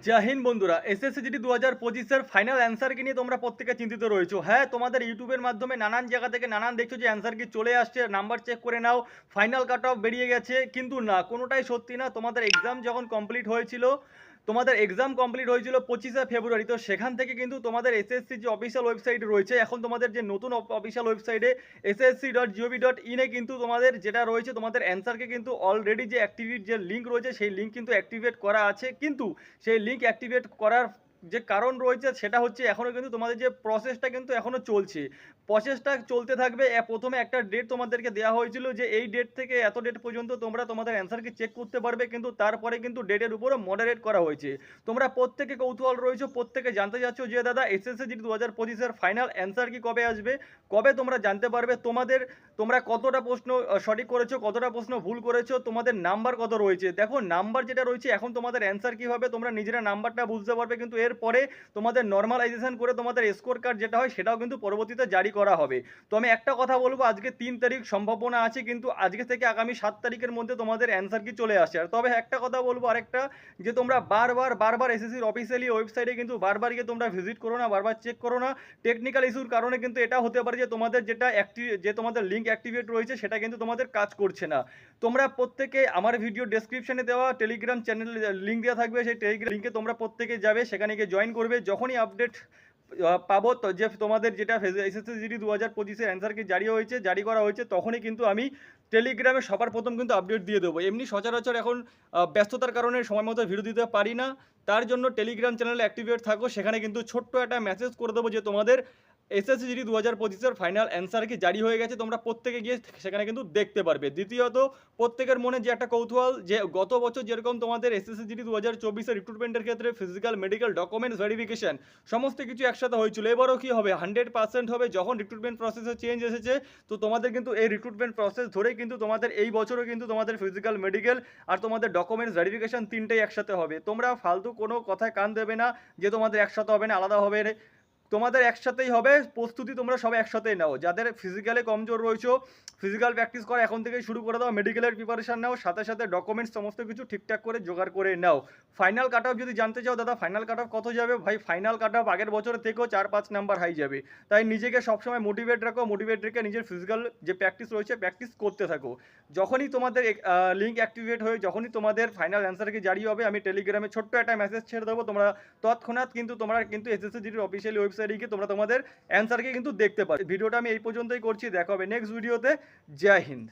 জয় হিন্দ বন্ধুরা, SSC GD 2025-এর final answer কি নিয়ে তোমরা প্রত্যেকে চিন্তিত রয়েছো। হ্যাঁ, তোমাদের ইউটিউবের মাধ্যমে নানান জায়গা থেকে নানান দেখছো যে অ্যান্সার কি চলে আসছে, নাম্বার চেক করে নাও, ফাইনাল কাট অফ বেরিয়ে গেছে। কিন্তু না, কোনোটাই সত্যি না। তোমাদের এক্সাম যখন কমপ্লিট হয়েছিল, তোমাদের এক্সাম কমপ্লিট হয়েছিল 25শে ফেব্রুয়ারি। তো সেখান থেকে কিন্তু তোমাদের এসএসসি যে অফিসিয়াল ওয়েবসাইট রয়েছে, এখন তোমাদের যে নতুন অফিসিয়াল ওয়েবসাইটে ssc.gov.in কিন্তু তোমাদের যেটা রয়েছে, তোমাদের অ্যান্সারকে কিন্তু অলরেডি যে অ্যাক্টিভিট যে লিঙ্ক রয়েছে, সেই লিঙ্ক কিন্তু অ্যাক্টিভেট করা আছে। কিন্তু সেই লিঙ্ক অ্যাক্টিভেট করার যে কারণ রয়েছে সেটা হচ্ছে এখনও কিন্তু তোমাদের যে প্রসেসটা কিন্তু এখনও চলছে। প্রসেসটা চলতে থাকবে। প্রথমে একটা ডেট তোমাদেরকে দেওয়া হয়েছিল যে এই ডেট থেকে এত ডেট পর্যন্ত তোমরা তোমাদের অ্যান্সারকে চেক করতে পারবে, কিন্তু তারপরে কিন্তু ডেটের উপরও মডারেট করা হয়েছে। তোমরা প্রত্যেকে কৌতূহল রয়েছে, প্রত্যেকে জানতে চাচ্ছ যে দাদা এসএসসি জিডি 2025-এর ফাইনাল অ্যান্সার কি কবে আসবে, কবে তোমরা জানতে পারবে, তোমরা কতটা প্রশ্ন সঠিক করেছো, কতটা প্রশ্ন ভুল করেছো, তোমাদের নাম্বার কত রয়েছে। দেখো, নাম্বার যেটা রয়েছে এখন তোমাদের অ্যান্সার কি হবে তোমরা নিজেরা নাম্বারটা বুঝতে পারবে, কিন্তু এরপরে তোমাদের নর্মালাইজেশন করে তোমাদের স্কোর কার্ড যেটা হয় সেটাও কিন্তু পরবর্তীতে জারি করা হবে। তো আমি একটা কথা বলবো, আজকে 3 তারিখ, সম্ভাবনা আছে কিন্তু আজকে থেকে আগামী 7 তারিখের মধ্যে তোমাদের অ্যান্সার কি চলে আসে। আর তবে একটা কথা বলবো আরেকটা, যে তোমরা বারবার এসএসসির অফিসিয়ালি ওয়েবসাইটে কিন্তু বারবার গিয়ে তোমরা ভিজিট করো না, বারবার চেক করো না। টেকনিক্যাল ইস্যুর কারণে কিন্তু এটা হতে পারে যে তোমাদের যে তোমাদের লিঙ্ক অ্যাক্টিভেট রয়েছে সেটা কিন্তু তোমাদের কাজ করছে না। তোমরা প্রত্যেকে আমার ভিডিও ডেসক্রিপশনে দেওয়া টেলিগ্রাম চ্যানেল লিঙ্ক দেওয়া থাকবে, সেই টেলিগ্রাম লিঙ্কে তোমরা প্রত্যেকে যাবে, সেখানে গিয়ে জয়েন করবে। যখনই আপডেট পাবো তো যে তোমাদের যেটা এসএসসি জিডি 2025-এর অ্যান্সার কি জারি করা হয়েছে, তখনই কিন্তু আমি টেলিগ্রামে সবার প্রথম কিন্তু আপডেট দিয়ে দেবো। এমনি সচরাচর এখন ব্যস্ততার কারণে সময় মতো ভিডিও দিতে পারি না, তার জন্য টেলিগ্রাম চ্যানেলে অ্যাক্টিভেট থাকো। সেখানে কিন্তু ছোট্ট একটা মেসেজ করে দেবো যে তোমাদের এসএসসি জিডি 2025-এর ফাইনাল অ্যান্সার কি জারি হয়ে গেছে, তোমরা প্রত্যেকে গিয়ে সেখানে কিন্তু দেখতে পারবে। দ্বিতীয়ত, প্রত্যেকের মনে যে একটা কৌতূহল, যে গত বছর যেরকম তোমাদের এসএসসি জিডি 2024-এর রিক্রুটমেন্টের ক্ষেত্রে ফিজিক্যাল, মেডিকেল, ডকুমেন্টস ভেরিফিকেশন সমস্ত কিছু একসাথে হয়েছিল, এবারও কি হবে? 100% হবে। যখন রিক্রুটমেন্ট প্রসেসে চেঞ্জ এসেছে, তো তোমাদের কিন্তু এই রিক্রুটমেন্ট প্রসেস ধরেই কিন্তু তোমাদের এই বছরও কিন্তু তোমাদের ফিজিক্যাল, মেডিকেল আর তোমাদের ডকুমেন্টস ভেরিফিকেশন তিনটেই একসাথে হবে। তোমরা ফালতু কোনো কথায় কান দেবে না যে তোমাদের একসাথে হবে না, আলাদা হবে। তোমাদের একসাথেই হবে। প্রস্তুতি তোমরা সবাই একসাথেই নাও। যাদের ফিজিক্যালে কমজোর রয়েছো, ফিজিক্যাল প্র্যাকটিস করা এখন থেকেই শুরু করে দাও। মেডিকেলের প্রিপারেশন নাও, সাথে সাথে ডকুমেন্টস সমস্ত কিছু ঠিকঠাক করে জোগাড় করে নাও। ফাইনাল কাট অফ যদি জানতে চাও দাদা, ফাইনাল কাট অফ কত যাবে ভাই? ফাইনাল কাট অফ আগের বছরের থেকেও 4-5 নাম্বার হাই যাবে। তাই নিজেকে সবসময় মোটিভেট রাখো, মোটিভেট রেখে নিজের ফিজিক্যাল যে প্র্যাকটিস রয়েছে প্র্যাকটিস করতে থাকো। যখনই তোমাদের লিঙ্ক অ্যাক্টিভেট হয়ে যখনই তোমাদের ফাইনাল অ্যান্সার কি জারি হবে, আমি টেলিগ্রামে ছোট্ট একটা মেসেজ ছেড়ে দেবো। তৎক্ষণাৎ কিন্তু তোমরা কিন্তু এসএসসি জিডির অফিসিয়ালি ওয়েবসাইটে গিয়ে তোমরা তোমাদের অ্যান্সারকে কিন্তু দেখতে পারো। ভিডিওটা আমি এই পর্যন্তই করছি, দেখা হবে নেক্সট ভিডিওতে। জয় হিন্দ।